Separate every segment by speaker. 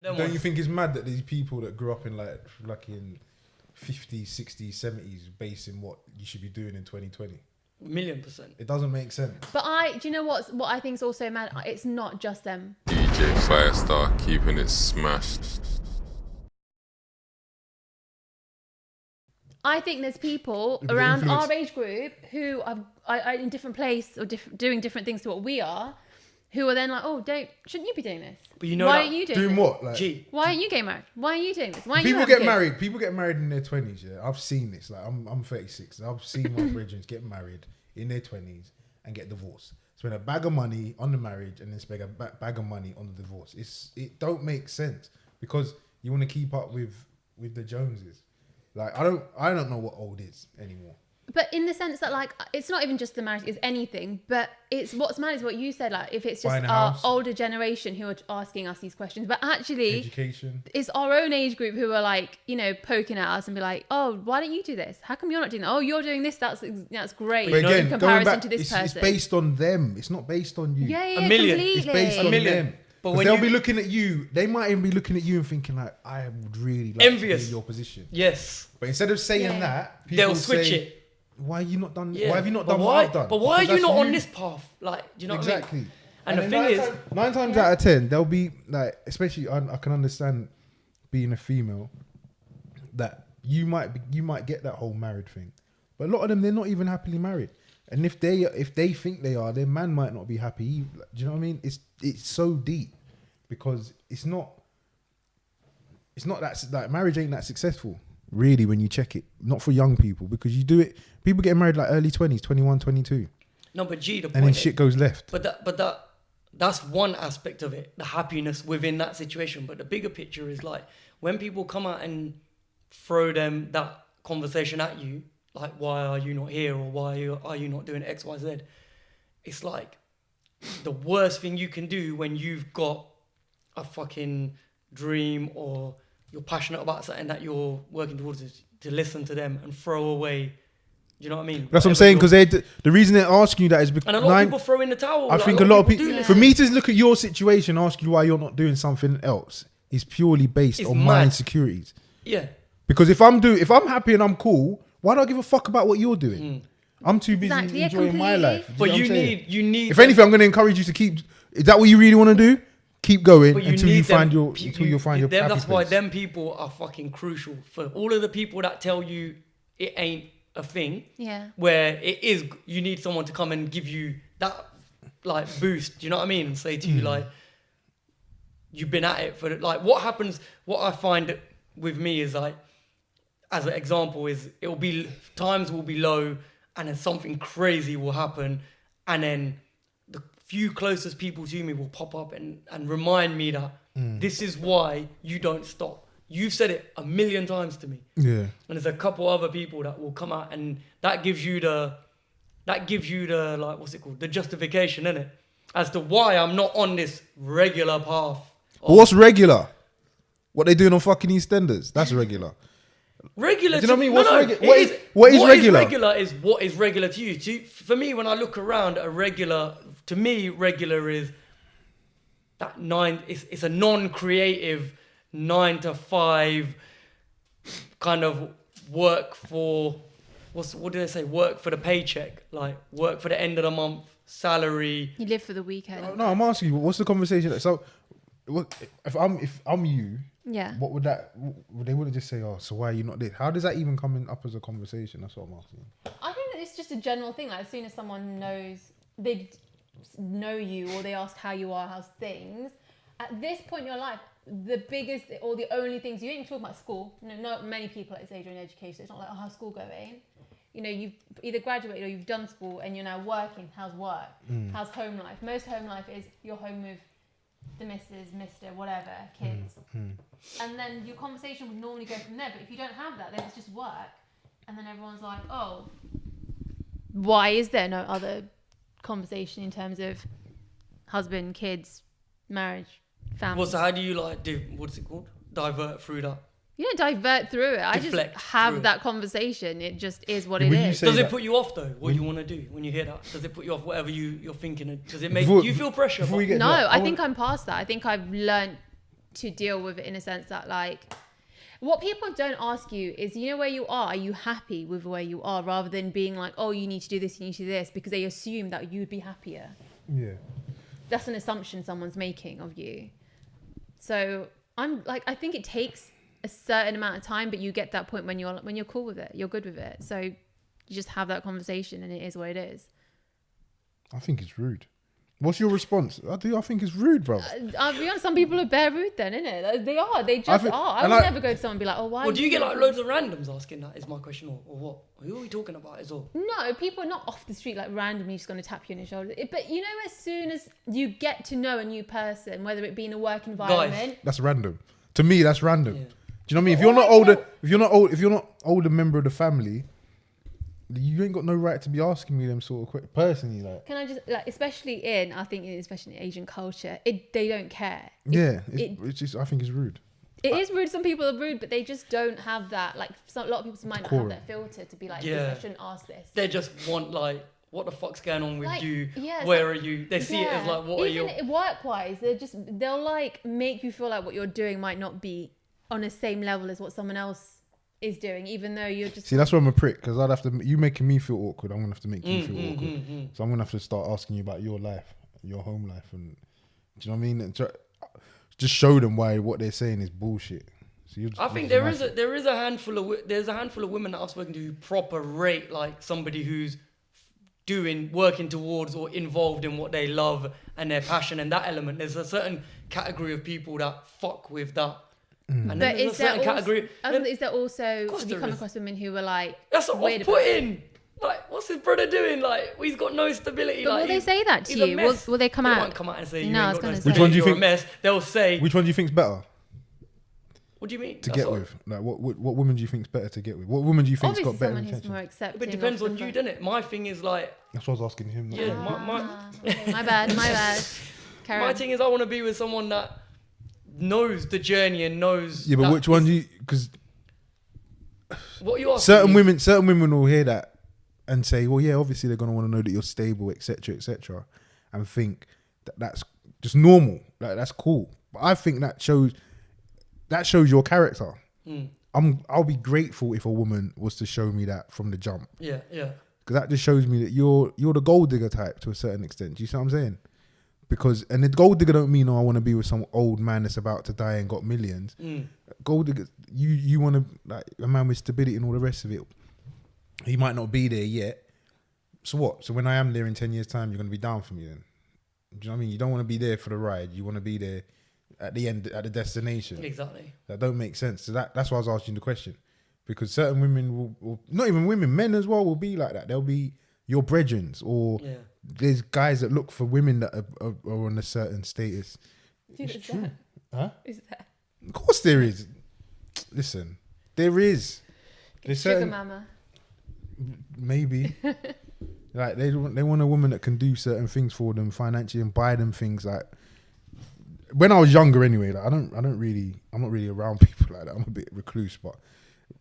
Speaker 1: Don't you think it's mad that these people that grew up in like in 50s, 60s, 70s basing what you should be doing in 2020?
Speaker 2: 1,000,000%.
Speaker 1: It doesn't make sense.
Speaker 3: But do you know what I think is also mad? It's not just them.
Speaker 4: DJ Firestarr keeping it smashed.
Speaker 3: I think there's people around our age group who are in different place or doing different things to what we are, who are then like, oh, shouldn't you be doing this?
Speaker 2: But you know,
Speaker 3: why aren't you doing this?
Speaker 1: What? Like,
Speaker 2: G.
Speaker 3: Why aren't you getting married? Why are you doing this? Why
Speaker 1: people get married. People get married in their 20s. Yeah, I've seen this. Like, I'm 36. I've seen my brethren get married in their 20s and get divorced. Spend a bag of money on the marriage and then spend a bag of money on the divorce. It don't make sense because you want to keep up with the Joneses. Like, I don't know what old is anymore.
Speaker 3: But in the sense that, like, it's not even just the marriage, it's anything. But it's what's mad is what you said, like, if it's just our older generation who are asking us these questions. But actually,
Speaker 1: education. It's
Speaker 3: our own age group who are, like, you know, poking at us and be like, oh, why don't you do this? How come you're not doing that? Oh, you're doing this. That's great.
Speaker 1: But again,
Speaker 3: in comparison to this
Speaker 1: it's
Speaker 3: person.
Speaker 1: It's based on them. It's not based on you.
Speaker 3: Yeah,
Speaker 2: A million.
Speaker 3: completely.
Speaker 1: It's based on them.
Speaker 2: But
Speaker 1: when they'll be looking at you, they might even be looking at you and thinking like, I would really like
Speaker 2: envious.
Speaker 1: to be in your position.
Speaker 2: Yes.
Speaker 1: But instead of saying that, people
Speaker 2: they'll switch it.
Speaker 1: Why have you not done?
Speaker 2: Yeah.
Speaker 1: Why have you not done what I've done?
Speaker 2: But why are you not on this path? Like, do you know
Speaker 1: exactly.
Speaker 2: what I mean? And the thing is,
Speaker 1: 9 times out of 10, there'll be like, especially I can understand being a female, that you might get that whole married thing, but a lot of them, they're not even happily married. And if they think they are, their man might not be happy. Do you know what I mean? It's so deep because it's not that, like, marriage ain't that successful really when you check it. Not for young people, because you do it. People get married like early 20s, 21, 22.
Speaker 2: No, but G, the point
Speaker 1: and then shit goes left.
Speaker 2: But that's one aspect of it, the happiness within that situation. But the bigger picture is like when people come out and throw that conversation at you, like, why are you not here, or why are you not doing X, Y, Z? It's like the worst thing you can do when you've got a fucking dream or you're passionate about something that you're working towards, is to listen to them and throw away. Do you know what I mean?
Speaker 1: That's what I'm saying, because the reason they're asking you that is because...
Speaker 2: And a lot of people throw in the towel.
Speaker 1: I think a lot of people... For me to look at your situation, ask you why you're not doing something else, is purely based on my insecurities.
Speaker 2: Yeah.
Speaker 1: Because if I'm happy and I'm cool, why do I give a fuck about what you're doing? I'm too busy enjoying my life.
Speaker 2: But you need...
Speaker 1: If anything, I'm going to encourage you to keep... Is that what you really want to do? Keep going until you find your happy
Speaker 2: That's why
Speaker 1: place.
Speaker 2: them people are fucking crucial. For all of the people that tell you it ain't a thing, where it is, you need someone to come and give you that, like, boost. Do you know what I mean? And say to you, like, you've been at it for, like, what I find with me is, like, as an example, is times will be low and then something crazy will happen, and then the few closest people to me will pop up and remind me that this is why you don't stop. You've said it 1,000,000 times to me. Yeah. And there's a couple other people that will come out, and that gives you the like, what's it called? The justification, innit? As to why I'm not on this regular path.
Speaker 1: What's regular? What they doing on fucking EastEnders? That's regular.
Speaker 2: Regular.
Speaker 1: Do you know what I mean?
Speaker 2: What
Speaker 1: what is regular?
Speaker 2: Regular is what is regular to you. For me, when I look around, regular is that 9. It's a non-creative 9 to 5 kind of work for what do they say? Work for the paycheck, like work for the end of the month salary.
Speaker 3: You live for the weekend.
Speaker 1: No, I'm asking you, what's the conversation? So, if I'm you, what would that? They wouldn't just say, "Oh, so why are you not there?" How does that even come up as a conversation? That's what I'm asking.
Speaker 3: I think that it's just a general thing. Like, as soon as someone they know you, or they ask how you are, how's things. At this point in your life, the biggest or the only things, you ain't even talking about school. You know, not many people at this age are in education. It's not like, oh, how's school going? You know, you've either graduated or you've done school and you're now working. How's work? How's home life? Most home life is you're home with the missus, mister, whatever, kids. And then your conversation would normally go from there. But if you don't have that, then it's just work. And then everyone's like, oh, why is there no other conversation in terms of husband, kids, marriage, family?
Speaker 2: Well, so how do you what's it called? Divert through that?
Speaker 3: You don't divert through it. I just have that conversation. It just is what it is.
Speaker 2: Does it put you off though? What you want to do when you hear that? Does it put you off whatever you're thinking? Does it make you feel pressure?
Speaker 3: No, I think I'm past that. I think I've learned to deal with it in a sense that like, what people don't ask you is, you know, where you are you happy with where you are, rather than being like, oh, you need to do this, you need to do this, because they assume that you'd be happier.
Speaker 1: Yeah.
Speaker 3: That's an assumption someone's making of you. So I'm like, I think it takes a certain amount of time, but you get that point when you're cool with it, you're good with it. So you just have that conversation and it is what it is.
Speaker 1: I think it's rude. What's your response? I think it's rude, bro.
Speaker 3: I'll be honest, some people are bare rude then, innit? Like, they are. They just are. I would never go to someone and be like, oh, why?
Speaker 2: Well, do you get like loads of randoms asking that? Is my question, or what? Who are we talking about? Is all?
Speaker 3: No, people are not off the street like randomly just going to tap you on your shoulder. But you know, as soon as you get to know a new person, whether it be in a work environment,
Speaker 1: that's random. To me, that's random. Yeah. Do you know what I mean? If you're not older member of the family, you ain't got no right to be asking me them sort of questions. Personally, like,
Speaker 3: can I just like, especially in Asian culture, they don't care.
Speaker 1: It's just, I think it's rude.
Speaker 3: It is rude. Some people are rude, but they just don't have that. Like, a lot of people might not have that filter to be like, I shouldn't ask this.
Speaker 2: They just want like, what the fuck's going on with you? Where are you? They see it as like, what are you?
Speaker 3: Even work-wise, they'll like make you feel like what you're doing might not be on the same level as what someone else is doing, even though you're just...
Speaker 1: See, that's why I'm a prick, because I'd have to... You making me feel awkward, I'm going to have to make you feel awkward. So I'm going to have to start asking you about your life, your home life, and... Do you know what I mean? Just show them why what they're saying is bullshit. So
Speaker 2: I think there is a handful of women that I've spoken to who proper rate like somebody who's working towards or involved in what they love and their passion and that element. There's a certain category of people that fuck with that. And
Speaker 3: but is there also have you come across women who were like,
Speaker 2: that's off-putting? Like, what's his brother doing? Like, he's got no stability.
Speaker 3: But
Speaker 2: like,
Speaker 3: will they say that to you? Will they come out?
Speaker 2: They won't come out and say, you
Speaker 3: no,
Speaker 2: ain't got no
Speaker 1: Which one do you think?
Speaker 2: A mess. They'll say,
Speaker 1: which one do you think's better?
Speaker 2: What do you mean?
Speaker 1: To get with? Like, what woman do you think's better to get with? What woman do you think's got better intentions?
Speaker 3: More accepting.
Speaker 2: But it depends on you, doesn't it? My thing is like...
Speaker 1: That's what I was asking him.
Speaker 2: Yeah,
Speaker 3: my bad.
Speaker 2: My thing is I want to be with someone that knows the journey and knows...
Speaker 1: Yeah, but which one do you... Because...
Speaker 2: What are you asking?
Speaker 1: Certain women will hear that and say, well, yeah, obviously they're going to want to know that you're stable, etc., and think that that's just normal. Like, that's cool. But I think that shows your character. I'll be grateful if a woman was to show me that from the jump.
Speaker 2: Yeah.
Speaker 1: Because that just shows me that you're the gold digger type to a certain extent. Do you see what I'm saying? And the gold digger don't mean, I want to be with some old man that's about to die and got millions. Gold digger, you want to, like, a man with stability and all the rest of it. He might not be there yet. So what? So when I am there in 10 years' time, you're going to be down for me then? Do you know what I mean? You don't want to be there for the ride. You want to be there at the end, at the destination.
Speaker 2: Exactly.
Speaker 1: That don't make sense. So that's why I was asking the question. Because certain women will not even women, men as well will be like that. They'll be your brethrens, or there's guys that look for women that are on a certain status.
Speaker 3: Dude,
Speaker 1: it's true.
Speaker 3: Huh? Is that?
Speaker 1: Of course there is. Listen, there is. There's
Speaker 3: sugar mama.
Speaker 1: Maybe. Like they want a woman that can do certain things for them financially and buy them things. Like when I was younger, anyway. Like I'm not really around people like that. I'm a bit recluse, but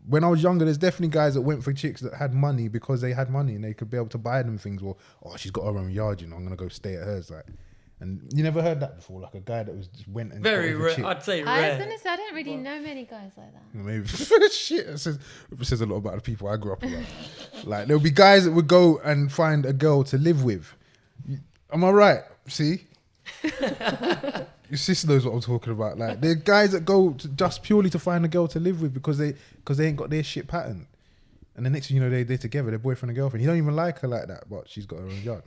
Speaker 1: when I was younger, there's definitely guys that went for chicks that had money because they had money and they could be able to buy them things. Or, she's got her own yard, I'm gonna go stay at hers. Like, and you never heard that before, like a guy that was just went and
Speaker 2: very rare. I'd say rare.
Speaker 3: I was gonna say I don't really know many guys like that.
Speaker 1: Maybe shit. It says a lot about the people I grew up with. Like there'll be guys that would go and find a girl to live with. Am I right? See. Your sister knows what I'm talking about. Like, there are guys that go just purely to find a girl to live with because they ain't got their shit pattern. And the next thing you know, they're together, they're boyfriend and girlfriend. You don't even like her like that, but she's got her own yard.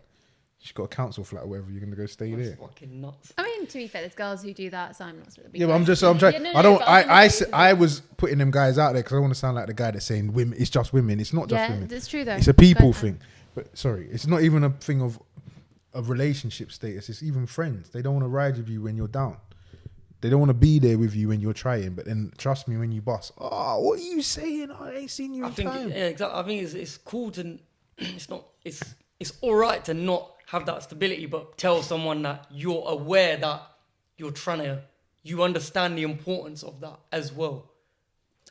Speaker 1: She's got a council flat or whatever. You're gonna go stay there.
Speaker 2: Fucking nuts.
Speaker 3: I mean, to be fair, there's girls who do that, so I'm not.
Speaker 1: Yeah, but I'm trying. I was putting them guys out there because I want to sound like the guy that's saying women. It's just women. It's not just women.
Speaker 3: Yeah, it's true though.
Speaker 1: It's a people thing. But sorry, it's not even a thing of relationship status. It's even friends. They don't want to ride with you when you're down. They don't want to be there with you when you're trying. But then trust me, when you bust, what are you saying? I ain't seen you in time.
Speaker 2: Yeah, exactly. I think it's cool to. It's all right to not have that stability, but tell someone that you're aware that you understand the importance of that as well.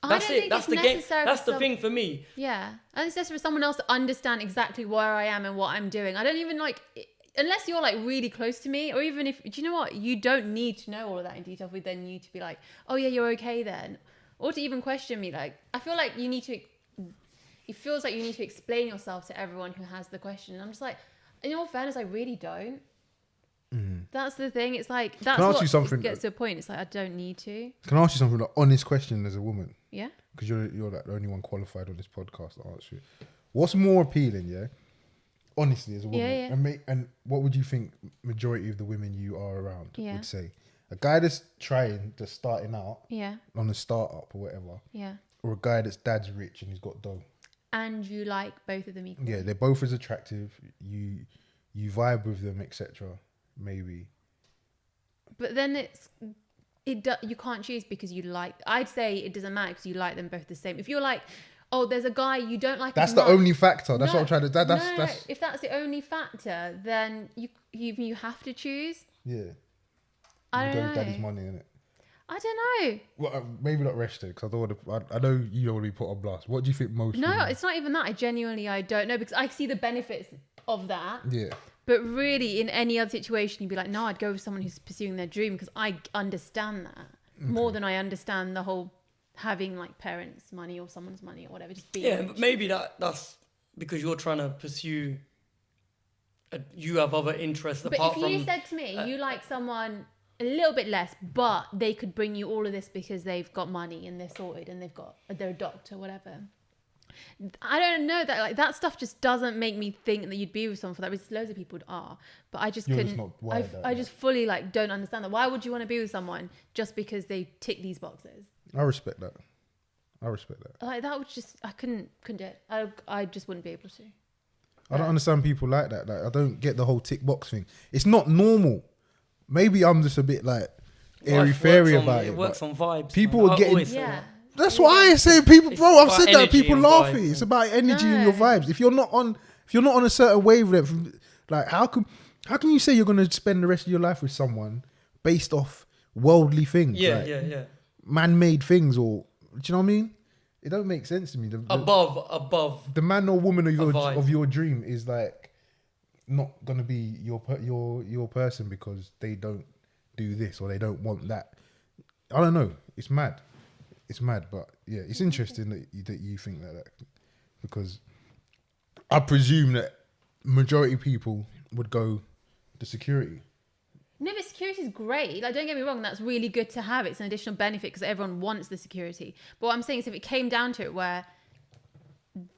Speaker 2: That's it. That's the game. That's the thing for me.
Speaker 3: Yeah. And it's necessary for someone else to understand exactly where I am and what I'm doing. I don't even unless you're like really close to me, or even if, do you know what? You don't need to know all of that in detail for then you to be like, oh yeah, you're okay then. Or to even question me. Like, I feel like it feels like you need to explain yourself to everyone who has the question. And I'm just like, in all fairness, I really don't. That's the thing. It's like, that's what gets to a point. It's like, I don't need to.
Speaker 1: Can I ask you something, like, honest question as a woman?
Speaker 3: Yeah.
Speaker 1: Because you're like the only one qualified on this podcast to answer it. What's more appealing, yeah? Honestly, as a woman.
Speaker 3: Yeah.
Speaker 1: And what would you think majority of the women you are around would say? A guy that's just starting out on a startup or whatever.
Speaker 3: Yeah.
Speaker 1: Or a guy that's dad's rich and he's got dough.
Speaker 3: And you like both of them equally.
Speaker 1: Yeah, they're both as attractive. You vibe with them, etc. Maybe.
Speaker 3: But then you can't choose because you like. I'd say it doesn't matter because you like them both the same. If you're like, oh, there's a guy you don't like.
Speaker 1: That's the only factor. That's what I'm trying to. That's.
Speaker 3: If that's the only factor, then you have to choose.
Speaker 1: Yeah.
Speaker 3: I don't know.
Speaker 1: Daddy's money, innit?
Speaker 3: I don't know.
Speaker 1: Well, maybe not Resh because I don't want to. I know you don't want to be put on blast. What do you think most?
Speaker 3: No, it's not even that. I don't know because I see the benefits of that.
Speaker 1: Yeah.
Speaker 3: But really, in any other situation, you'd be like, no, I'd go with someone who's pursuing their dream because I understand that more than I understand the whole having like parents' money or someone's money or whatever. Just being rich.
Speaker 2: But maybe that's because you're trying to pursue. You have other interests apart from. But if
Speaker 3: you said to me, you like someone a little bit less, but they could bring you all of this because they've got money and they're sorted and they're a doctor, whatever. I don't know that like that stuff just doesn't make me think that you'd be with someone for that. Which loads of people are, but I just couldn't. I just fully like don't understand that. Why would you want to be with someone just because they tick these boxes?
Speaker 1: I respect that.
Speaker 3: Like that would just I couldn't do it. I just wouldn't be able to.
Speaker 1: I don't understand people like that. Like I don't get the whole tick box thing. It's not normal. Maybe I'm just a bit like airy fairy about it.
Speaker 2: It works on vibes.
Speaker 1: People are getting. That's why I say people, bro. I've said that. People laughing. It's about energy and your vibes. If you're not on a certain wavelength, like how can you say you're going to spend the rest of your life with someone based off worldly things?
Speaker 2: Yeah.
Speaker 1: Man-made things, or do you know what I mean? It don't make sense to me.
Speaker 2: Above.
Speaker 1: The man or woman of your dream is like not gonna be your person because they don't do this or they don't want that. I don't know. It's mad, but yeah, it's interesting that you think like that because I presume that majority of people would go the security.
Speaker 3: No, but security is great. Like, don't get me wrong, that's really good to have. It's an additional benefit because everyone wants the security. But what I'm saying is if it came down to it where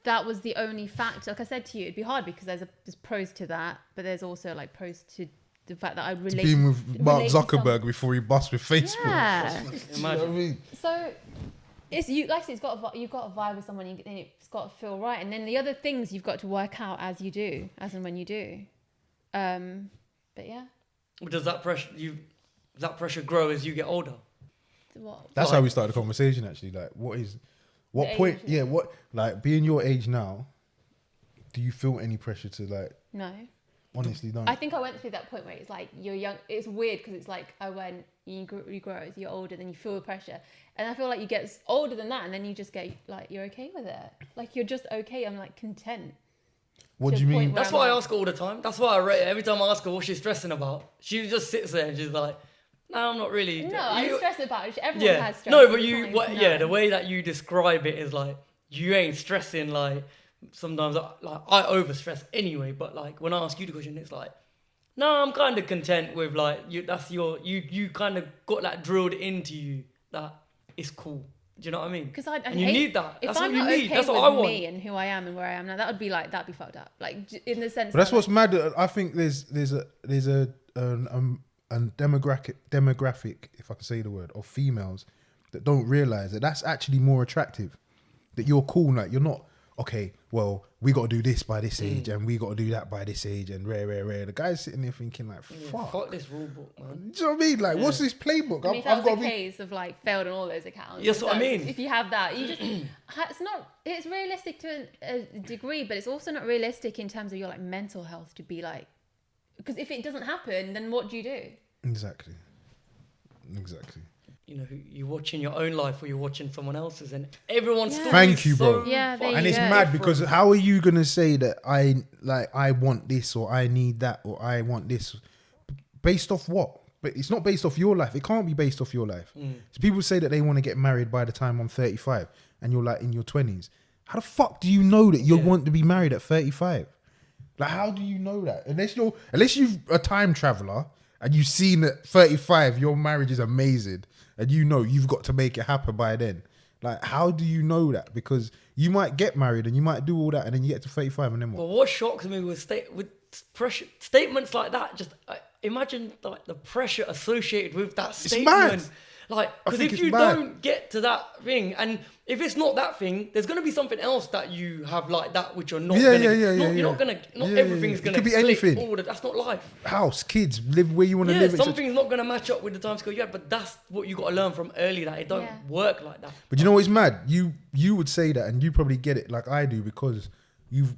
Speaker 3: that was the only factor, like I said to you, it'd be hard because there's pros to that, but there's also like pros to the fact that I relate.
Speaker 1: Being with Mark Zuckerberg before he busts with Facebook.
Speaker 3: Yeah.
Speaker 1: Imagine. You know what I mean?
Speaker 3: So it's you. Like I said, you've got to vibe with someone, and it's got to feel right. And then the other things you've got to work out as and when you do. But yeah.
Speaker 2: Does that pressure grow as you get older?
Speaker 1: That's how we started the conversation. Actually, like, what point? Yeah, what like being your age now? Do you feel any pressure to like?
Speaker 3: No.
Speaker 1: Honestly, no.
Speaker 3: I think I went through that point where it's like you're young. It's weird because it's like you grow as you're older, then you feel the pressure, and I feel like you get older than that, and then you just get like you're okay with it. Like you're just okay. I'm like content.
Speaker 1: What do you mean?
Speaker 2: That's why I ask her all the time. That's why I rate it. Every time I ask her what she's stressing about, she just sits there and she's like, "No, I'm not really."
Speaker 3: No, I'm stressed about it. Everyone has stress.
Speaker 2: No, but the way that you describe it is like you ain't stressing. Like sometimes, like I overstress anyway. But like when I ask you the question, it's like, no, I'm kind of content with like you. That's you kind of got that drilled into you that it's cool. Do you know what I mean? Because you need that. That's what you need. That's what I want.
Speaker 3: Me and who I am and where I am now, that'd be fucked up. Like in the sense.
Speaker 1: But that's what's mad. I think there's a demographic, if I can say the word, of females that don't realize that that's actually more attractive. That you're cool, like you're not okay. Well, we got to do this by this age, and we got to do that by this age, and rare. The guy's sitting there thinking like, fuck
Speaker 2: this rule book, man.
Speaker 1: Do you know what I mean? Like, what's this playbook?
Speaker 3: I mean, if that was a case of like failed on all those accounts.
Speaker 2: That's what I mean.
Speaker 3: If you have that, you just it's realistic to a degree, but it's also not realistic in terms of your like mental health to be like, because if it doesn't happen, then what do you do?
Speaker 1: Exactly.
Speaker 2: you're watching your own life or you're watching someone else's, and everyone's story
Speaker 1: Thank
Speaker 2: is
Speaker 1: you, bro.
Speaker 2: so
Speaker 3: Yeah,
Speaker 2: fucking
Speaker 1: And it's
Speaker 3: Yeah.
Speaker 1: mad
Speaker 2: different.
Speaker 1: because how are you gonna say that I want this or I need that or I want this based off what? But it's not based off your life. It can't be based off your life. So people say that they want to get married by the time I'm 35 and you're like in your 20s. How the fuck do you know that you want to be married at 35? Like, how do you know that? Unless you're a time traveler and you've seen at 35 your marriage is amazing and you know you've got to make it happen by then. Like, how do you know that? Because you might get married and you might do all that and then you get to 35 and then what?
Speaker 2: But what shocks me with pressure statements like that, just imagine like the pressure associated with that statement.
Speaker 1: mad.
Speaker 2: Like, because if you don't get to that thing, and if it's not that thing, there's gonna be something else that you have like that which you're not. You're not gonna. Not everything's gonna.
Speaker 1: It could be
Speaker 2: click
Speaker 1: anything.
Speaker 2: That's not life.
Speaker 1: House, kids, live where you want to
Speaker 2: Yeah,
Speaker 1: live.
Speaker 2: something's not gonna match up with the time scale. Yeah, but that's what you got to learn from early. That it don't work like that.
Speaker 1: But you know what's mad? You would say that, and you probably get it like I do because you've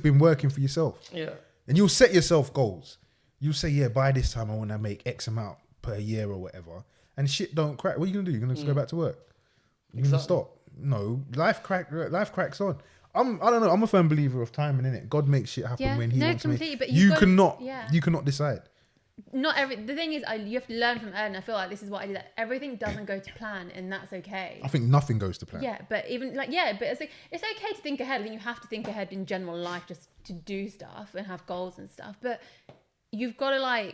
Speaker 1: been working for yourself.
Speaker 2: Yeah.
Speaker 1: And you'll set yourself goals. You'll say, yeah, by this time I want to make X amount per year or whatever. And shit don't crack. What are you gonna do? You're gonna just go back to work. You're gonna stop. No, life cracks on. I don't know. I'm a firm believer of timing, innit? God makes shit happen when He wants to make.
Speaker 3: But
Speaker 1: You cannot decide.
Speaker 3: The thing is, you have to learn from Ed, and I feel like this is what I did. That everything doesn't go to plan, and that's okay.
Speaker 1: I think nothing goes to plan.
Speaker 3: Yeah, but even but it's like it's okay to think ahead. I think you have to think ahead in general life, just to do stuff and have goals and stuff. But you've got to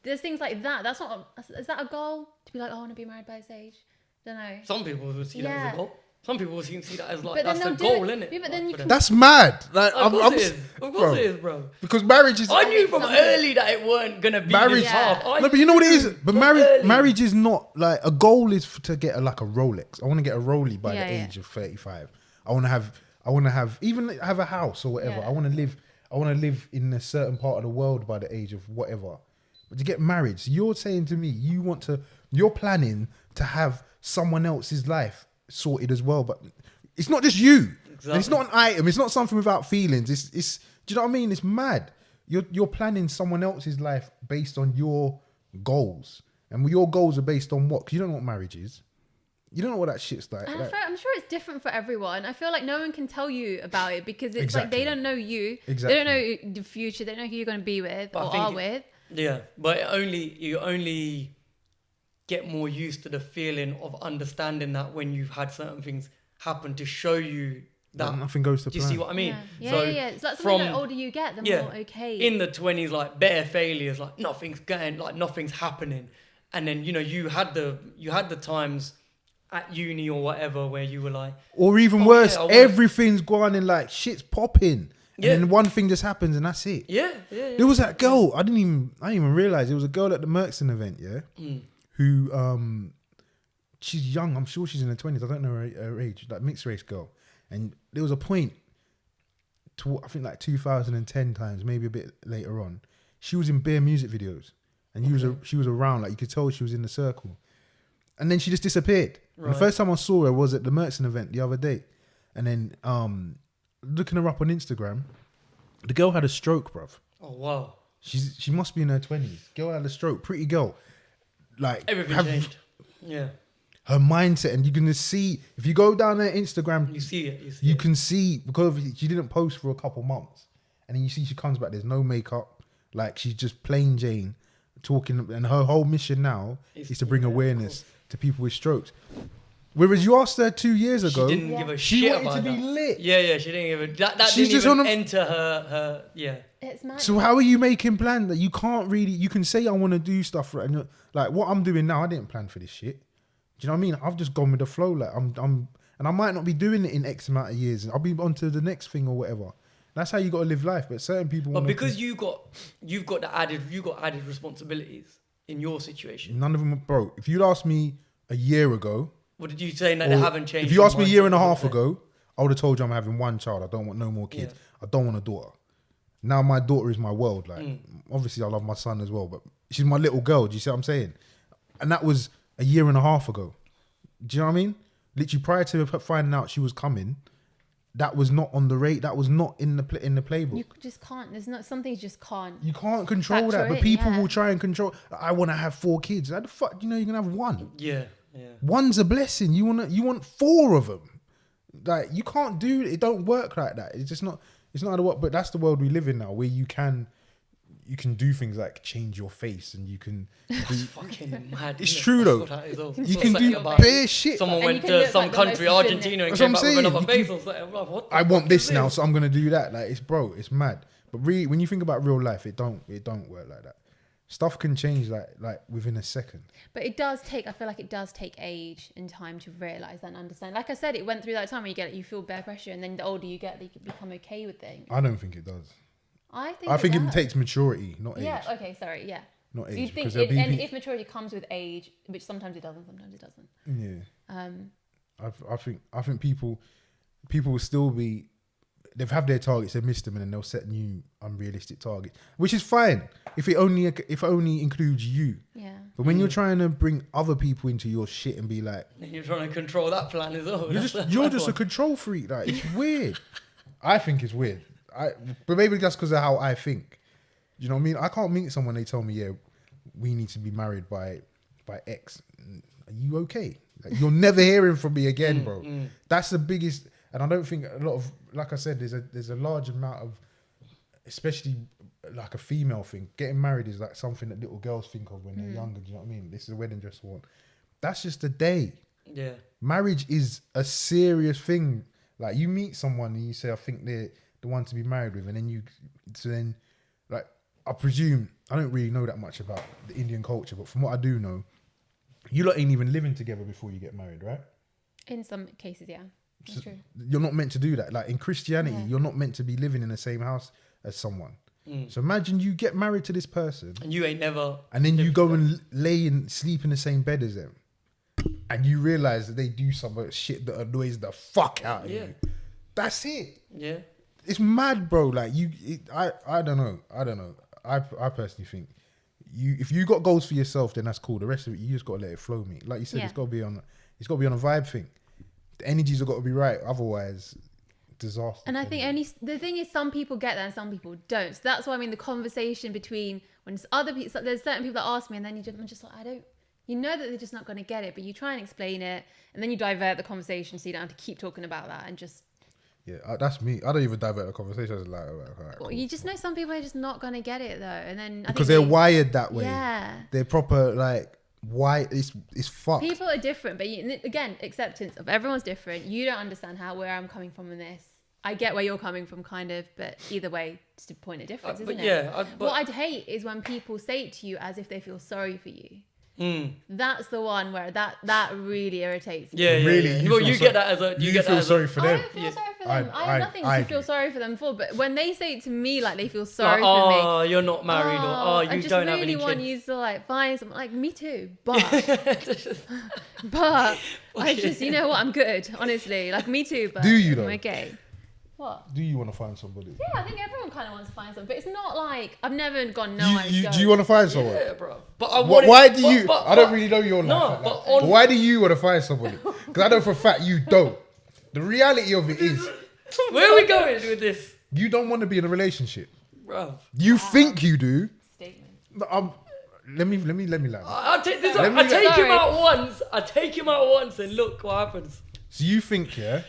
Speaker 3: there's things like that. That's not. Is that a goal to be like? Oh, I want to be married by this age. Don't know.
Speaker 2: Some people would see that as a goal. Some people would see that as like
Speaker 3: But
Speaker 2: that's
Speaker 3: then
Speaker 2: a
Speaker 3: they'll
Speaker 2: goal,
Speaker 3: do it.
Speaker 2: innit?
Speaker 3: Yeah, but then you can.
Speaker 1: That's mad. Like,
Speaker 2: Of course it is. Of course it is, bro.
Speaker 1: Because marriage is.
Speaker 2: I knew from early that it weren't gonna be
Speaker 1: Marriage.
Speaker 2: this path.
Speaker 1: No, but you know what it is. But
Speaker 2: from early.
Speaker 1: marriage is not like a goal. Is to get a Rolex. I want to get a Rollie by the
Speaker 3: Yeah.
Speaker 1: age of 35. I want to have even have a house or whatever.
Speaker 3: Yeah.
Speaker 1: I want to live in a certain part of the world by the age of whatever. But to get married, so you're saying to me you're planning to have someone else's life sorted as well. But it's not just you.
Speaker 2: Exactly.
Speaker 1: And it's not an item. It's not something without feelings. It's. Do you know what I mean? It's mad. You're planning someone else's life based on your goals, and your goals are based on what? Because you don't know what marriage is. You don't know what that shit's like.
Speaker 3: And I'm sure it's different for everyone. I feel like no one can tell you about it because it's
Speaker 1: Exactly.
Speaker 3: like they don't know you.
Speaker 1: Exactly.
Speaker 3: They don't know the future. They don't know who you're going to be with
Speaker 2: But I
Speaker 3: or
Speaker 2: think
Speaker 3: are with.
Speaker 2: Yeah, but you only get more used to the feeling of understanding that when you've had certain things happen to show you that
Speaker 1: nothing goes to
Speaker 2: do you
Speaker 1: plan.
Speaker 2: see what I mean?
Speaker 3: Yeah. It's like something the older you get, the more okay.
Speaker 2: In the 20s, like bare failures, like nothing's going, like nothing's happening, and then you had the times at uni or whatever where you were like,
Speaker 1: or even worse, everything's going in like shit's popping.
Speaker 2: Yeah.
Speaker 1: And then one thing just happens and that's it.
Speaker 2: Yeah.
Speaker 1: There was that girl, I didn't even realize there was a girl at the Merckson event, who she's young, I'm sure she's in her 20s, I don't know her age, like mixed race girl. And there was a point I think like 2010 times, maybe a bit later on, she was in bare music videos. And she was around, like you could tell she was in the circle. And then she just disappeared. Right. And the first time I saw her was at the Merckson event the other day. And then looking her up on Instagram, the girl had a stroke, bruv.
Speaker 2: Oh wow.
Speaker 1: She must be in her 20s. Girl had a stroke, pretty girl. Like
Speaker 2: everything changed. Yeah.
Speaker 1: Her mindset, and you can just see if you go down her Instagram,
Speaker 2: you see it.
Speaker 1: You can see because she didn't post for a couple months, and then you see she comes back. There's no makeup, like she's just plain Jane, talking. And her whole mission now is to bring awareness to people with strokes. Whereas you asked her 2 years ago,
Speaker 2: she didn't give a
Speaker 1: she
Speaker 2: shit
Speaker 1: wanted
Speaker 2: about
Speaker 1: to be
Speaker 2: that.
Speaker 1: lit.
Speaker 2: Yeah, she didn't even that
Speaker 1: She's
Speaker 2: didn't
Speaker 1: just
Speaker 2: even
Speaker 1: on
Speaker 2: enter her. Yeah.
Speaker 3: It's mad.
Speaker 1: So how are you making plans that you can't really? You can say I want to do stuff, right? And like what I'm doing now, I didn't plan for this shit. Do you know what I mean? I've just gone with the flow. Like I'm, and I might not be doing it in X amount of years. I'll be on to the next thing or whatever. That's how you got to live life. But certain people,
Speaker 2: but because you've got added responsibilities in your situation.
Speaker 1: None of them, bro. If you'd asked me a year ago,
Speaker 2: what did you say that they haven't changed?
Speaker 1: If you asked me a year and a half ago, I would have told you I'm having one child. I don't want no more kids. Yeah. I don't want a daughter. Now my daughter is my world. Like obviously I love my son as well, but she's my little girl. Do you see what I'm saying? And that was a year and a half ago. Do you know what I mean? Literally prior to finding out she was coming, that was not on the rate. That was not in the playbook.
Speaker 3: You just can't. There's not some things you just can't.
Speaker 1: You can't control that, but people will try and control. I want to have 4 kids. How the fuck do you know you're gonna have one?
Speaker 2: Yeah. Yeah.
Speaker 1: One's a blessing. You want 4 of them. Like, you can't do it. It don't work like that. It's just not. It's not how to work. But that's the world we live in now, where you can do things like change your face, and you can.
Speaker 2: That's fucking mad.
Speaker 1: It's true though. You can do bare shit.
Speaker 2: Someone went to some country, Argentina, and came back with another face.
Speaker 1: I want this now, so I'm gonna do that. Like, it's mad. But really, when you think about real life, it don't work like that. Stuff can change like within a second.
Speaker 3: But it does take. I feel like it does take age and time to realize that and understand. Like I said, it went through that time where you feel bare pressure, and then the older you get, you can become okay with things.
Speaker 1: I don't think it does.
Speaker 3: I
Speaker 1: think it takes maturity, not age.
Speaker 3: Yeah. Okay. Sorry. Yeah.
Speaker 1: Not age.
Speaker 3: You think and if maturity comes with age, which sometimes it doesn't, sometimes it doesn't.
Speaker 1: Yeah. I think people will still be. They've had their targets, they've missed them, and then they'll set new unrealistic targets, which is fine if it only includes you.
Speaker 3: Yeah.
Speaker 1: But when you're trying to bring other people into your shit and be like,
Speaker 2: and you're trying to control that plan as well.
Speaker 1: You're just a control freak. Like, it's weird. I think it's weird. But maybe that's because of how I think. You know what I mean? I can't meet someone, they tell me, yeah, we need to be married by X. Are you okay? Like, you're never hearing from me again, bro. That's the biggest. And I don't think a lot of, like I said, there's a large amount of, especially like a female thing. Getting married is like something that little girls think of when they're younger. Do you know what I mean? This is a wedding dress for one. That's just a day.
Speaker 2: Yeah.
Speaker 1: Marriage is a serious thing. Like, you meet someone and you say, I think they're the one to be married with, and then like, I presume, I don't really know that much about the Indian culture, but from what I do know, you lot ain't even living together before you get married, right?
Speaker 3: In some cases, yeah. That's true.
Speaker 1: You're not meant to do that. Like, in Christianity, you're not meant to be living in the same house as someone. So imagine you get married to this person,
Speaker 2: and you ain't never,
Speaker 1: and then you go and lay and sleep in the same bed as them, and you realize that they do some shit that annoys the fuck out of you. That's it.
Speaker 2: Yeah.
Speaker 1: It's mad, bro. Like, I don't know. I personally think if you got goals for yourself, then that's cool. The rest of it, you just gotta let it flow, mate. Like you said, it's gotta be on a vibe thing. The energies have got to be right, otherwise, disaster.
Speaker 3: And I think the thing is, some people get that and some people don't. So that's why, I mean, the conversation between when it's other people, there's certain people that ask me, and then I'm just like, you know that they're just not going to get it, but you try and explain it, and then you divert the conversation so you don't have to keep talking about that and just.
Speaker 1: Yeah, that's me. I don't even divert the conversation. I was like, all right, cool.
Speaker 3: You just know some people are just not going to get it though, and then
Speaker 1: because they're wired that way.
Speaker 3: Yeah,
Speaker 1: they're proper like. Why it's fucked.
Speaker 3: People are different, but again, acceptance of everyone's different. You don't understand where I'm coming from in this. I get where you're coming from, kind of, but either way, it's a point of difference, isn't it?
Speaker 2: Yeah.
Speaker 3: What I'd hate is when people say it to you as if they feel sorry for you. That's the one where that really irritates me.
Speaker 2: Yeah, really.
Speaker 1: Yeah.
Speaker 2: Well, you get that as a.
Speaker 1: You feel sorry for them.
Speaker 3: I don't feel sorry for them. I have nothing to feel sorry for them for. But when they say it to me like they feel sorry for me,
Speaker 2: oh, you're not married, or you don't have any kids. I just really want you
Speaker 3: to like find something. Like, me too, but I just, you know what, I'm good, honestly. Like, me too, but
Speaker 1: do you though?
Speaker 3: I'm okay. What?
Speaker 1: Do you want to find somebody?
Speaker 3: Yeah, I think everyone kind of wants to find something, but it's not like I've never gone. No,
Speaker 1: do you want to find someone?
Speaker 2: Yeah, bro. But
Speaker 1: why do you? I don't really know your life. But why do you want to find somebody? Because I know for a fact you don't. The reality of it is,
Speaker 2: where are we going with this?
Speaker 1: You don't want to be in a relationship,
Speaker 2: bro.
Speaker 1: You think you do.
Speaker 3: Statement.
Speaker 1: Let me lie.
Speaker 2: I take him out once. I take him out once, and look what happens.
Speaker 1: So you think, that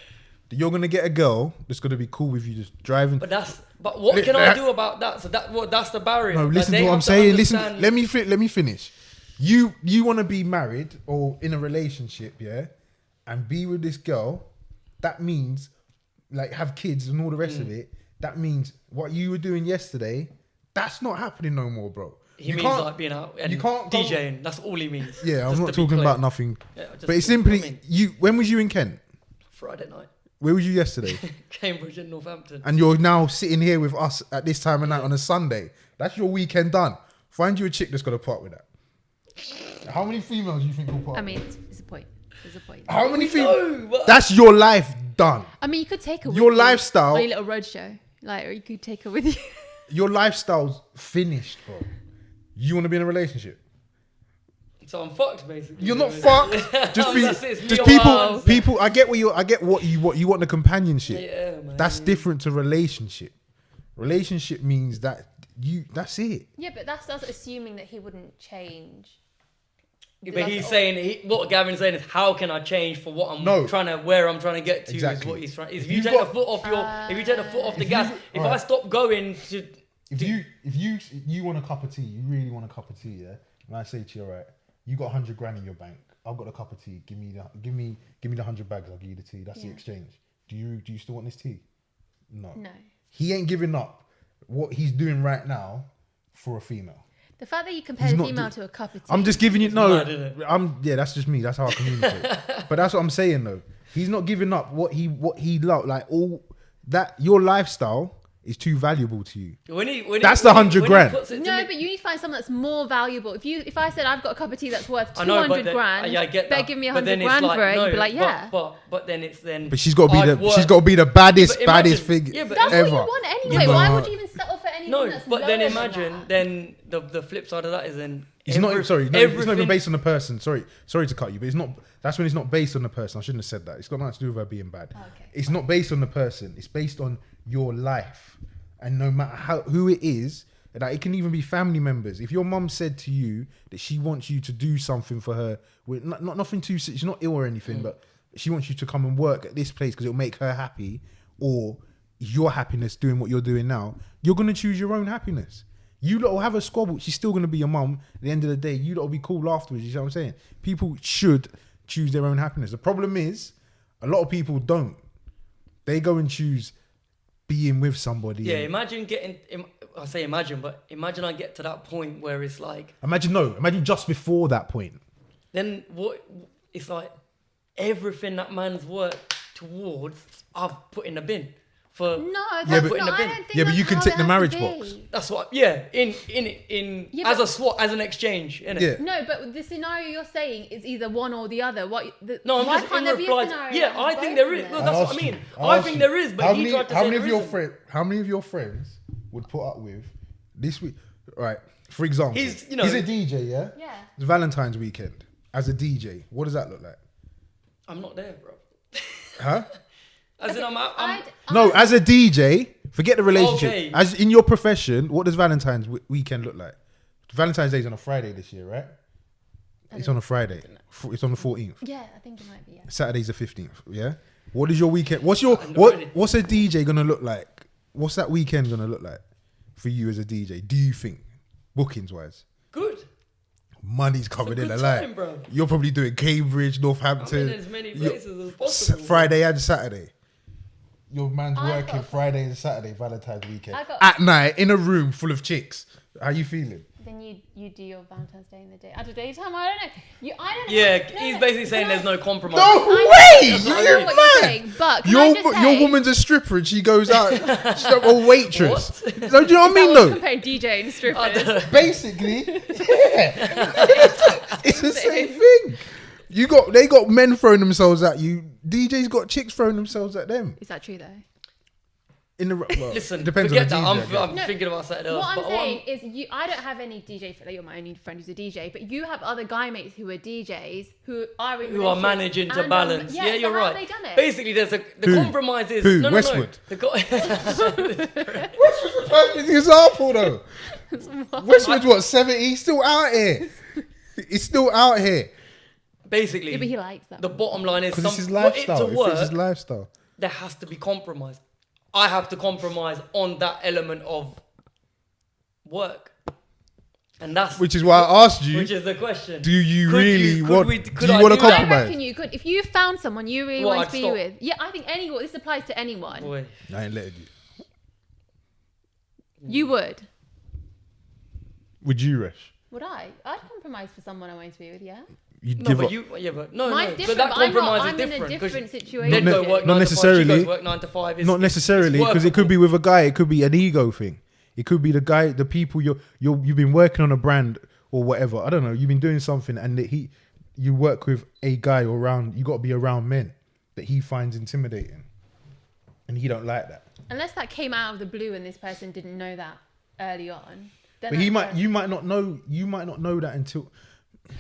Speaker 1: you're gonna get a girl that's gonna be cool with you just driving.
Speaker 2: But what can I do about that? So that's the barrier.
Speaker 1: No, listen to what I'm saying. Listen, let me finish. You want to be married or in a relationship, and be with this girl. That means, like, have kids and all the rest of it. That means what you were doing yesterday, that's not happening no more, bro.
Speaker 2: He means like being out and DJing. That's all he means.
Speaker 1: Yeah, I'm not talking about nothing. Yeah, but it's simply when was you in Kent?
Speaker 2: Friday night.
Speaker 1: Where was you yesterday?
Speaker 2: Cambridge and Northampton.
Speaker 1: And you're now sitting here with us at this time of night on a Sunday. That's your weekend done. Find you a chick that's got to part with that. How many females do you think will part?
Speaker 3: I mean, it's a point. There's a point.
Speaker 1: How many females? That's your life done.
Speaker 3: I mean, you could take her with
Speaker 1: your
Speaker 3: you
Speaker 1: lifestyle
Speaker 3: on your little road show. Like, or you could take her with you.
Speaker 1: Your lifestyle's finished, bro. You want to be in a relationship?
Speaker 2: So I'm fucked, basically.
Speaker 1: You're not fucked. Just people. I get what you want the companionship.
Speaker 2: Yeah, man.
Speaker 1: That's different to relationship. Relationship means that that's it.
Speaker 3: Yeah, but that's us assuming that he wouldn't change
Speaker 2: But he's saying, what Gavin's saying is, how can I change for what I'm where I'm trying to get to?
Speaker 1: Exactly.
Speaker 2: Is what he's trying. If you take the foot off if you take the foot off the gas, if I stop going to,
Speaker 1: if you want a cup of tea, you really want a cup of tea, yeah. And I say to you, all right, you got 100 grand in your bank. I've got a cup of tea. Give me the 100 bags. I'll give you the tea. That's the exchange. Do you still want this tea? No. He ain't giving up what he's doing right now for a female.
Speaker 3: The fact that you compare a female to a cup of tea.
Speaker 1: I'm just giving you that's just me. That's how I communicate. But that's what I'm saying though. He's not giving up what he loved. Like all that, your lifestyle is too valuable to you. That's the 100 grand.
Speaker 3: But you need to find someone that's more valuable. If I said I've got a cup of tea that's worth 200 grand,
Speaker 2: I get
Speaker 3: better give me 100 grand for it. You'd be like, yeah.
Speaker 2: But then it's then.
Speaker 1: But she's got to be the baddest thing
Speaker 3: that's
Speaker 1: ever.
Speaker 3: What you want anyway. Why would you even settle for anything that's
Speaker 2: but then
Speaker 3: lower
Speaker 2: imagine
Speaker 3: than
Speaker 2: then the flip side of that is then.
Speaker 1: It's not even based on the person. Sorry to cut you, but it's not. That's when it's not based on the person. I shouldn't have said that. It's got nothing to do with her being bad.
Speaker 3: Okay.
Speaker 1: It's not based on the person. It's based on your life, and no matter who it is, that it can even be family members. If your mum said to you that she wants you to do something for her, with nothing too, she's not ill or anything, but she wants you to come and work at this place because it'll make her happy, or your happiness doing what you're doing now, you're gonna choose your own happiness. You lot will have a squabble. She's still going to be your mum. At the end of the day, you lot will be cool afterwards. You know what I'm saying? People should choose their own happiness. The problem is, a lot of people don't. They go and choose being with somebody.
Speaker 2: Yeah, imagine I get to that point where it's like...
Speaker 1: Imagine just before that point.
Speaker 2: Then what? It's like everything that man's worked towards, I've put in the bin.
Speaker 3: But
Speaker 1: you can tick the marriage box.
Speaker 2: That's what. Yeah, as a swap, as an exchange, innit?
Speaker 1: Yeah.
Speaker 3: No, but the scenario you're saying is either one or the other.
Speaker 2: I'm just in reply. Yeah, I think there is. No, that's what I mean. I think there is. But
Speaker 1: how many of your friends would put up with this week? Right. For example, he's a DJ. Yeah.
Speaker 3: Yeah.
Speaker 1: It's Valentine's weekend. As a DJ, what does that look like?
Speaker 2: I'm not there, bro.
Speaker 1: Huh?
Speaker 2: As in,
Speaker 1: as a DJ, forget the relationship. Okay. As in your profession, what does Valentine's weekend look like? Valentine's Day is on a Friday this year, right? It's on a Friday. It's on the 14th.
Speaker 3: Yeah, I think it might be. Yeah.
Speaker 1: Saturday's the 15th. Yeah. What is your weekend? What's a DJ gonna look like? What's that weekend gonna look like for you as a DJ? Do you think, bookings wise?
Speaker 2: Good.
Speaker 1: Money's coming in a lot. Bro. You're probably doing Cambridge, Northampton.
Speaker 2: As many places as possible.
Speaker 1: Friday and Saturday. Your man's working Friday and Saturday, Valentine's weekend. At night, in a room full of chicks. How you feeling?
Speaker 3: Then you do your Valentine's Day in the day. At the daytime, I don't know.
Speaker 2: He's basically saying there's no compromise.
Speaker 1: No way!
Speaker 3: You're mad. But
Speaker 1: your woman's a stripper and she goes out. She's a waitress. Do you know what I mean, though?
Speaker 3: Compare DJ and strippers.
Speaker 1: Basically, yeah. It's the same thing. They got men throwing themselves at you. DJs got chicks throwing themselves at them.
Speaker 3: Is that true though?
Speaker 2: Listen,
Speaker 1: depends
Speaker 2: forget
Speaker 1: on the
Speaker 2: that.
Speaker 1: DJ,
Speaker 2: I'm thinking about something else.
Speaker 3: What I'm saying is, I don't have any DJ friends. You're my only friend who's a DJ, but you have other guy mates who are DJs who are
Speaker 2: managing to balance. Yeah, you're right.
Speaker 3: How have they done it?
Speaker 2: Basically, the compromise is
Speaker 1: who? Westwood.
Speaker 2: Westwood's
Speaker 1: a perfect example though. Westwood's what, 70? He's still out here. He's still out here.
Speaker 2: Basically,
Speaker 3: yeah, but he likes that.
Speaker 2: The bottom line is,
Speaker 1: for it fits his lifestyle.
Speaker 2: There has to be compromise. I have to compromise on that element of work, and that's
Speaker 1: which is why I asked you.
Speaker 2: Which is the question:
Speaker 1: do you really want? Do you want to compromise?
Speaker 3: I reckon you could. If you found someone you really want to be with, yeah, I think anyone. This applies to anyone.
Speaker 2: Boy.
Speaker 1: I ain't letting you.
Speaker 3: You would.
Speaker 1: Would you, Resh?
Speaker 3: Would I? I'd compromise for someone I want to be with. Yeah.
Speaker 1: You'd give up.
Speaker 3: Mine's different, but I'm in a different situation.
Speaker 1: Not necessarily.
Speaker 2: Work 9 to 5.
Speaker 1: Not necessarily, because it could be with a guy. It could be an ego thing. It could be the people you've been working on a brand or whatever. I don't know. You've been doing something, and you work with a guy around. You got to be around men that he finds intimidating, and he don't like that.
Speaker 3: Unless that came out of the blue and this person didn't know that early on.
Speaker 1: But you might not know that until.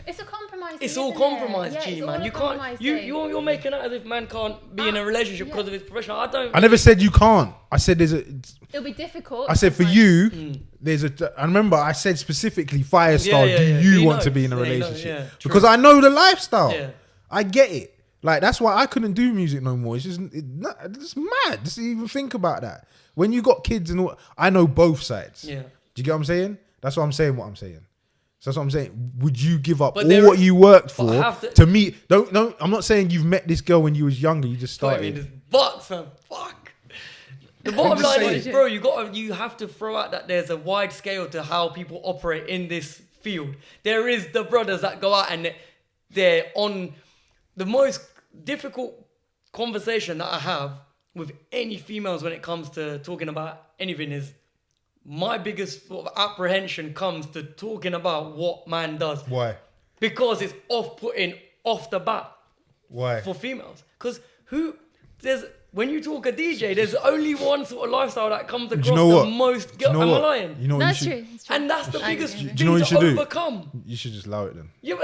Speaker 3: It's a compromise.
Speaker 2: It's all compromise, G, man. You can't. You're making out as if man can't be in a relationship because of his profession.
Speaker 1: I never said you can't. I said there's a.
Speaker 3: It'll be difficult.
Speaker 1: I said for you, there's a. I remember I said specifically, Firestarr. Do you want to be in a relationship? Because I know the lifestyle. Yeah. I get it. Like that's why I couldn't do music no more. It's just it's mad. Just even think about that. When you got kids and all, I know both sides. Yeah. Do you get what I'm saying? That's what I'm saying. What I'm saying. So that's what I'm saying. Would you give up all what you worked for to meet? No, I'm not saying you've met this girl when you was younger. You just started.
Speaker 2: I mean, this bucks, man. Fuck. The bottom line is, bro, you have to throw out that there's a wide scale to how people operate in this field. There is the brothers that go out and they're on the most difficult conversation that I have with any females when it comes to talking about anything is my biggest sort of apprehension comes to talking about what man does.
Speaker 1: Why?
Speaker 2: Because it's off-putting off the bat.
Speaker 1: Why?
Speaker 2: For females. Because when you talk a DJ, there's only one sort of lifestyle that comes across the most. Am I lying?
Speaker 1: You know
Speaker 3: that's true.
Speaker 2: And that's the biggest thing
Speaker 1: to
Speaker 2: overcome.
Speaker 1: You should just allow it then.
Speaker 2: Yeah,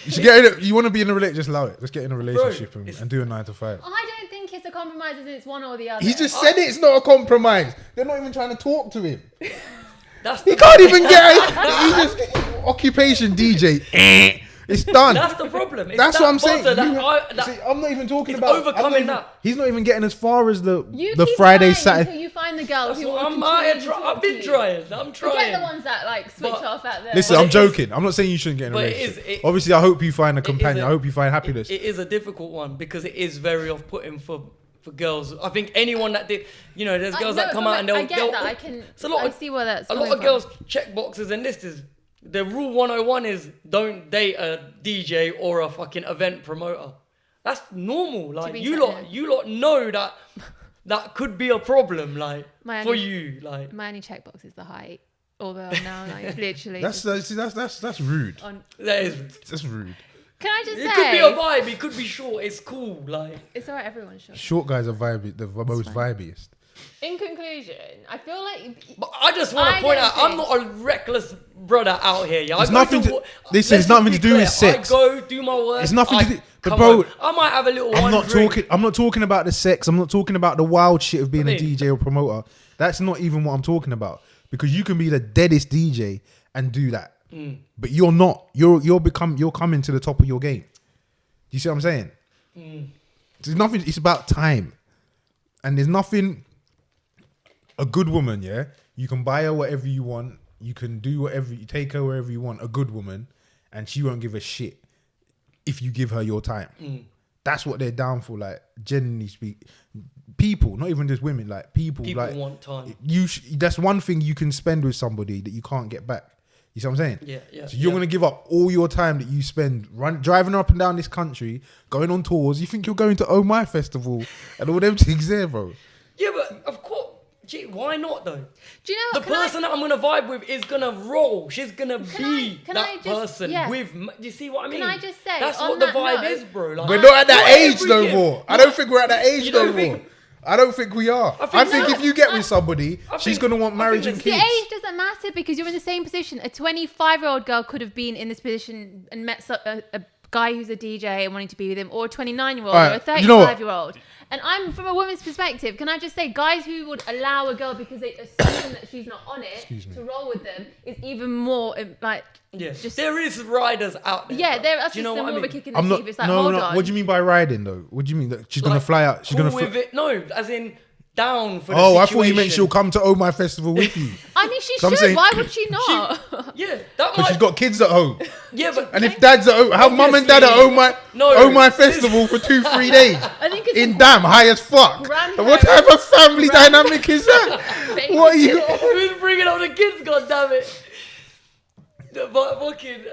Speaker 1: you should get in it. You want to be in a relationship, just allow it. Let's get in a relationship and do a 9 to 5.
Speaker 3: I don't think it's a compromise as it's one or the other.
Speaker 1: He just said it's not a compromise. They're not even trying to talk to him.
Speaker 2: He
Speaker 1: can't even get it. He just occupation DJ. It's done.
Speaker 2: That's the problem.
Speaker 1: That's what I'm saying.
Speaker 2: I'm
Speaker 1: not even talking about
Speaker 2: overcoming that.
Speaker 1: He's not even getting as far as the Friday, Saturday.
Speaker 3: Until you find the girl who will
Speaker 2: I've been trying. I'm trying.
Speaker 3: Forget the ones that like switch off at the.
Speaker 1: Listen, I'm joking. I'm not saying you shouldn't get in a relationship. Obviously, I hope you find a companion. I hope you find happiness.
Speaker 2: It is a difficult one because it is very off-putting for girls. I think anyone that did, there's girls that come out and they'll. I get that. I see where that's. A lot of girls check boxes, and this is. The rule 101 is don't date a DJ or a fucking event promoter. That's normal. Like you lot know that could be a problem. Like for you, like
Speaker 3: my only checkbox is the height. Although I'm now like literally.
Speaker 1: That's rude. That's rude.
Speaker 3: Can I just say?
Speaker 2: It could be a vibe. It could be short. It's cool. Like
Speaker 3: it's alright. Everyone's short.
Speaker 1: Short guys are the most vibiest.
Speaker 3: In conclusion, I feel like.
Speaker 2: But I just want to point out, I'm not a reckless brother out here. Yeah,
Speaker 1: it's nothing to. Listen, it's nothing to do with sex.
Speaker 2: I go do my work.
Speaker 1: It's nothing to do. But bro,
Speaker 2: I might have a little.
Speaker 1: I'm not talking about the sex. I'm not talking about the wild shit of being a DJ or promoter. That's not even what I'm talking about. Because you can be the deadest DJ and do that, but you're not. You're coming to the top of your game. Do you see what I'm saying? There's nothing. It's about time, and there's nothing. A good woman, yeah, you can buy her whatever you want. You can do whatever, you take her wherever you want. A good woman, and she won't give a shit if you give her your time. That's what they're down for. Like, generally speak, people, not even just women, like people like,
Speaker 2: want time.
Speaker 1: That's one thing you can spend with somebody that you can't get back. You see what I'm saying?
Speaker 2: Yeah.
Speaker 1: So you're gonna give up all your time that you spend driving up and down this country, going on tours. You think you're going to Oh My Festival and all them things there, bro?
Speaker 2: Yeah, but of course. Gee, why not though?
Speaker 3: Do you know
Speaker 2: the person that I'm gonna vibe with is gonna roll? She's gonna be that person with. Do you see what I mean?
Speaker 3: Can I just say
Speaker 2: that's what the vibe is, bro? Like,
Speaker 1: we're not at that age no more. I don't think we're at that age no more. I don't think we are. I think if you get with somebody, she's gonna want marriage and kids.
Speaker 3: The age doesn't matter because you're in the same position. A 25-year-old girl could have been in this position and met a guy who's a DJ and wanting to be with him, or a 29-year-old or a 35-year-old. And I'm from a woman's perspective. Can I just say, guys who would allow a girl because they assume that she's not on it to roll with them is even more like.
Speaker 2: Yeah, there is riders out there.
Speaker 3: Yeah, that's just more of a kick in the teeth. It's like, hold on.
Speaker 1: What do you mean by riding though? What do you mean that she's gonna fly out? She's gonna
Speaker 2: with it. No, as in down for the situation.
Speaker 1: I thought you meant she'll come to Oh My Festival with you.
Speaker 3: I mean, she should. Why would she not?
Speaker 1: Because she's got kids at home.
Speaker 2: Yeah, but
Speaker 1: and if dad's at home, how mum and dad at Oh My Festival for 2-3 days in Damn high as fuck. What type of family dynamic is that? What are you?
Speaker 2: Who's bringing up the kids? God damn it! But fucking,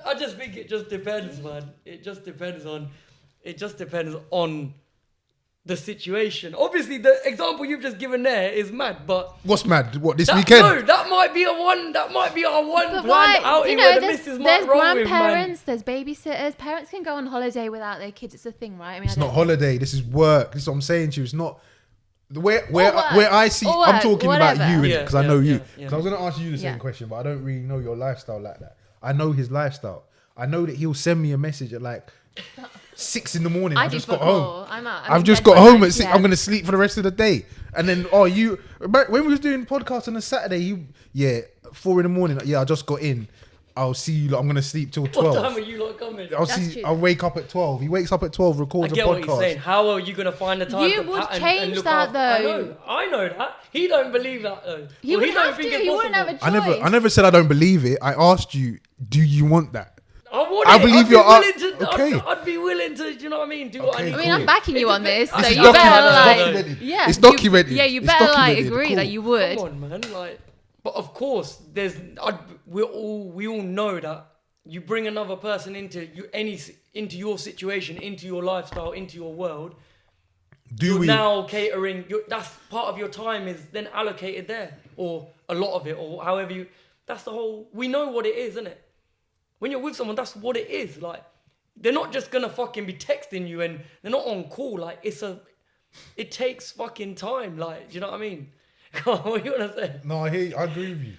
Speaker 2: I just think it just depends, man. It just depends on the situation. Obviously, the example you've just given there is mad, but
Speaker 1: what's mad? What this weekend?
Speaker 2: No, that might be our one planned outing where the missus might roll with, man.
Speaker 3: There's grandparents, there's babysitters. Parents can go on holiday without their kids. It's a thing, right? I mean,
Speaker 1: it's not holiday. This is work. This is what I'm saying to you. It's not where I see. I'm talking about you because I know you. Because I was going to ask you the same question, but I don't really know your lifestyle like that. I know his lifestyle. I know that he'll send me a message at like 6 in the morning. I just got home. I've just got home at 6. I'm going to sleep for the rest of the day. And then, when we was doing podcasts on a Saturday, 4 in the morning. I just got in. I'll see you. I'm going to sleep till 12.
Speaker 2: What time are you lot coming?
Speaker 1: I'll wake up at 12. He wakes up at 12, records a podcast. I get what you're saying.
Speaker 2: How are you going to find the time
Speaker 3: you would change that though.
Speaker 2: I know that. He don't believe that though.
Speaker 3: He wouldn't have a choice.
Speaker 1: I never said I don't believe it. I asked you, do you want that?
Speaker 2: I believe you're okay. I'd be willing to, do you know what I mean? Do what I need.
Speaker 3: I mean, I'm backing you on this, so you
Speaker 1: better it's documented.
Speaker 3: You better agree that you would.
Speaker 2: Come on, man. But of course, we all know that you bring another person into your situation, into your lifestyle, into your world. Now catering? That's part of your time is then allocated there, or a lot of it, or however you. That's the whole. We know what it is, isn't it? When you're with someone, that's what it is. Like, they're not just gonna fucking be texting you and they're not on call. Like, it takes fucking time. Like, do you know what I mean? What are you gonna say?
Speaker 1: No, I agree with you.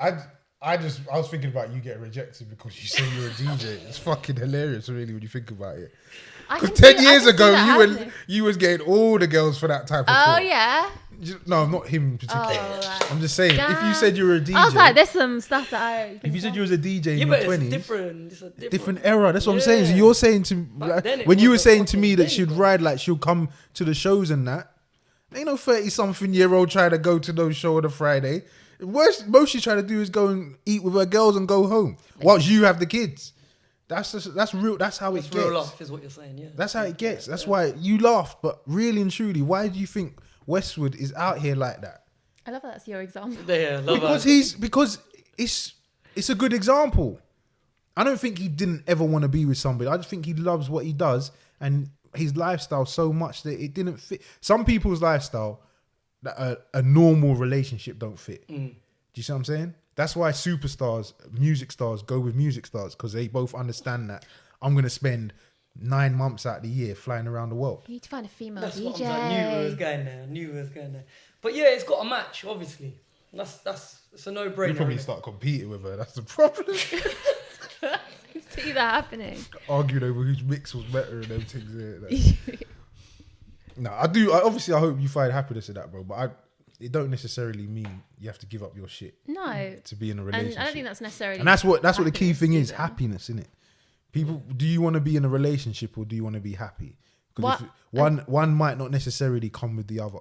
Speaker 1: I was thinking about you getting rejected because you say you're a DJ. It's fucking hilarious, really, when you think about it. Because 10 years ago, you was getting all the girls for that type of talk.
Speaker 3: Oh, yeah?
Speaker 1: No, not him in particular.
Speaker 3: Right.
Speaker 1: I'm just saying, if you said you were a DJ...
Speaker 3: I was like, there's some stuff that
Speaker 1: If you said you was a DJ in your 20s...
Speaker 2: It's a
Speaker 1: different era. That's what I'm saying. So you're saying to... when you were saying to me that she'd ride, like, she'll come to the shows and that, ain't no 30-something-year-old trying to go to those shows on a Friday. Most she's trying to do is go and eat with her girls and go home. Whilst you have the kids. That's real. That's how it gets.
Speaker 2: Real life is what you're saying, yeah.
Speaker 1: That's how it gets. That's why you laugh, but really and truly, why do you think Westwood is out here like that?
Speaker 3: I love that that's your example.
Speaker 2: Yeah, love
Speaker 1: because it's a good example. I don't think he didn't ever want to be with somebody. I just think he loves what he does and his lifestyle so much that it didn't fit. Some people's lifestyle, that a normal relationship don't fit. Do you see what I'm saying? That's why superstars, music stars go with music stars, because they both understand that I'm going to spend 9 months out of the year flying around the world.
Speaker 3: You need to find a female
Speaker 2: That's
Speaker 3: DJ.
Speaker 2: What I knew it was going there. But yeah, it's got a match, obviously. It's a no-brainer.
Speaker 1: You probably start competing with her. That's the problem.
Speaker 3: See that happening.
Speaker 1: Arguing over whose mix was better and them things. No, I do. Obviously, I hope you find happiness in that, bro. But it don't necessarily mean you have to give up your shit.
Speaker 3: No.
Speaker 1: To be in a relationship.
Speaker 3: And I don't think that's necessarily.
Speaker 1: And that's what the key thing is. Happiness, innit? People, do you want to be in a relationship or do you want to be happy? Because one might not necessarily come with the other.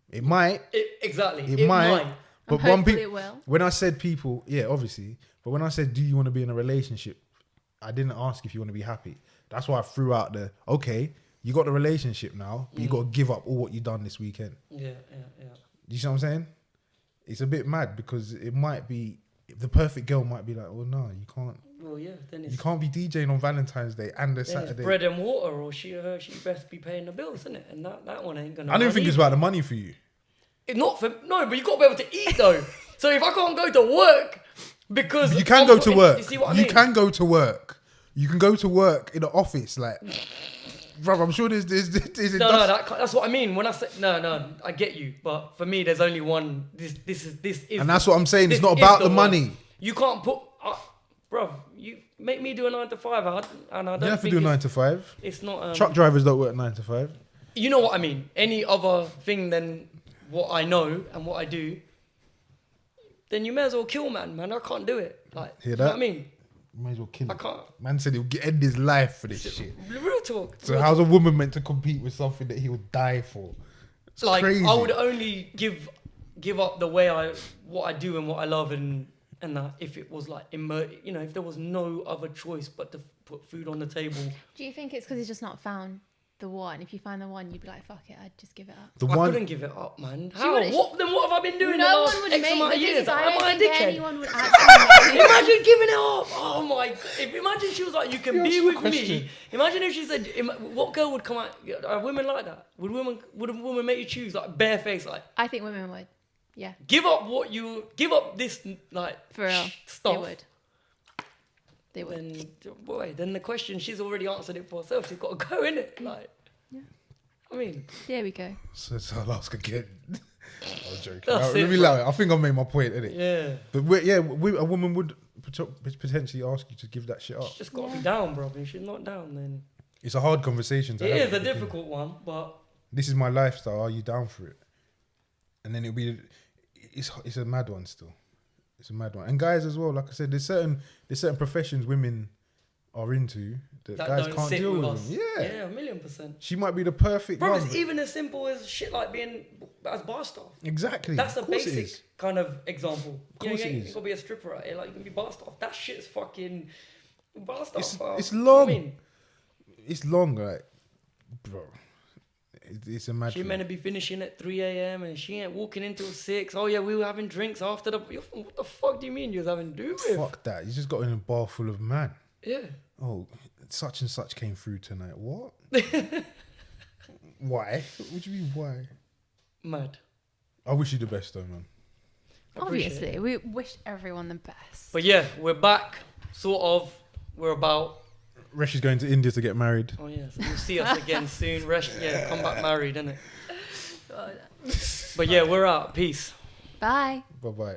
Speaker 1: It might. It might. But
Speaker 3: it will.
Speaker 1: When I said people, yeah, obviously. But when I said, do you want to be in a relationship? I didn't ask if you want to be happy. That's why I threw out okay, you got the relationship now, but you got to give up all what you done this weekend.
Speaker 2: Yeah.
Speaker 1: You see what I'm saying? It's a bit mad because it might be, the perfect girl might be like, oh no, you can't.
Speaker 2: Well, yeah, then
Speaker 1: you can't be DJing on Valentine's Day and the Saturday.
Speaker 2: It's bread and water, or she best be paying the bills, isn't it? And that one ain't gonna.
Speaker 1: I don't think it's about the money for you.
Speaker 2: It's not for but you got to be able to eat though. So if I can't go to work because
Speaker 1: you can go to work.
Speaker 2: You see what I mean?
Speaker 1: You can go to work. You can go to work in the office, like. Bro, I'm sure there's
Speaker 2: that's what I mean. When I say no, I get you. But for me, there's only one. This is.
Speaker 1: And that's what I'm saying. It's not about the money.
Speaker 2: You can't put, bro. You make me do a 9 to 5, and I don't.
Speaker 1: You have to do 9 to 5.
Speaker 2: It's not.
Speaker 1: Truck drivers don't work 9 to 5.
Speaker 2: You know what I mean. Any other thing than what I know and what I do, then you may as well kill man. I can't do it. Like,
Speaker 1: hear
Speaker 2: you
Speaker 1: that?
Speaker 2: know what I mean?
Speaker 1: Might as well kill
Speaker 2: I
Speaker 1: him.
Speaker 2: can't.
Speaker 1: Man said he'll end his life for this shit.
Speaker 2: Real talk.
Speaker 1: So how's a woman meant to compete with something that he'll die for? It's
Speaker 2: like
Speaker 1: crazy.
Speaker 2: I would only give up the way what I do and what I love and that if it was like if there was no other choice but to put food on the table.
Speaker 3: Do you think it's because he's just not found the one? If you find the one, you'd be like, fuck it, I'd just give it up.
Speaker 2: I couldn't give it up, man. How? What have I been doing the last X amount of years? Am I a dickhead?
Speaker 3: Anyone would
Speaker 2: Imagine giving it up. Oh my God. Imagine she was like, you can be with me. Imagine if she said, what girl would come out? Are women like that? Would a woman make you choose like bare face? Like,
Speaker 3: I think women would. Yeah.
Speaker 2: Give up this like
Speaker 3: for real
Speaker 2: stuff.
Speaker 3: They would.
Speaker 2: Then the question, she's already answered it for herself. She's got to go, innit? Like,
Speaker 3: yeah.
Speaker 2: I mean,
Speaker 3: there we go.
Speaker 1: So I'll ask again. I was joking. Let me allow it. I think I made my point, innit?
Speaker 2: Yeah.
Speaker 1: But a woman would potentially ask you to give that shit up.
Speaker 2: She's just got to be down, bro. If she's not down, then
Speaker 1: it's a hard conversation to have.
Speaker 2: It is a difficult one, but
Speaker 1: this is my lifestyle. Are you down for it? And then it'll be, it's a mad one still. It's a mad one. And guys as well. Like I said, there's certain professions women are into that guys can't deal with
Speaker 2: us.
Speaker 1: them. Yeah,
Speaker 2: 1,000,000%.
Speaker 1: She might be the perfect
Speaker 2: bro,
Speaker 1: one.
Speaker 2: it's even as simple as shit like being as bar staff.
Speaker 1: Exactly.
Speaker 2: That's a basic kind of example.
Speaker 1: Of course it is.
Speaker 2: You gotta be a stripper out here, like you can be bar staff. That shit's fucking bar staff.
Speaker 1: It's long.
Speaker 2: I mean,
Speaker 1: it's long, like, bro. It's a mad
Speaker 2: She
Speaker 1: thing.
Speaker 2: meant to be finishing at 3 a.m. and she ain't walking until 6. Oh yeah, we were having drinks after the. What the fuck do you mean you was having to do with?
Speaker 1: Fuck that. You just got in a bar full of man.
Speaker 2: Yeah.
Speaker 1: Oh, such and such came through tonight. What? Why? What do you mean, why?
Speaker 2: Mad.
Speaker 1: I wish you the best, though, man.
Speaker 3: Obviously, we wish everyone the best.
Speaker 2: But yeah, we're back. Sort of. We're about.
Speaker 1: Resh is going to India to get married.
Speaker 2: Oh yeah, so you'll see us again soon. Resh, yeah, come back married, innit? But yeah, we're out. Peace.
Speaker 3: Bye.
Speaker 1: Bye-bye.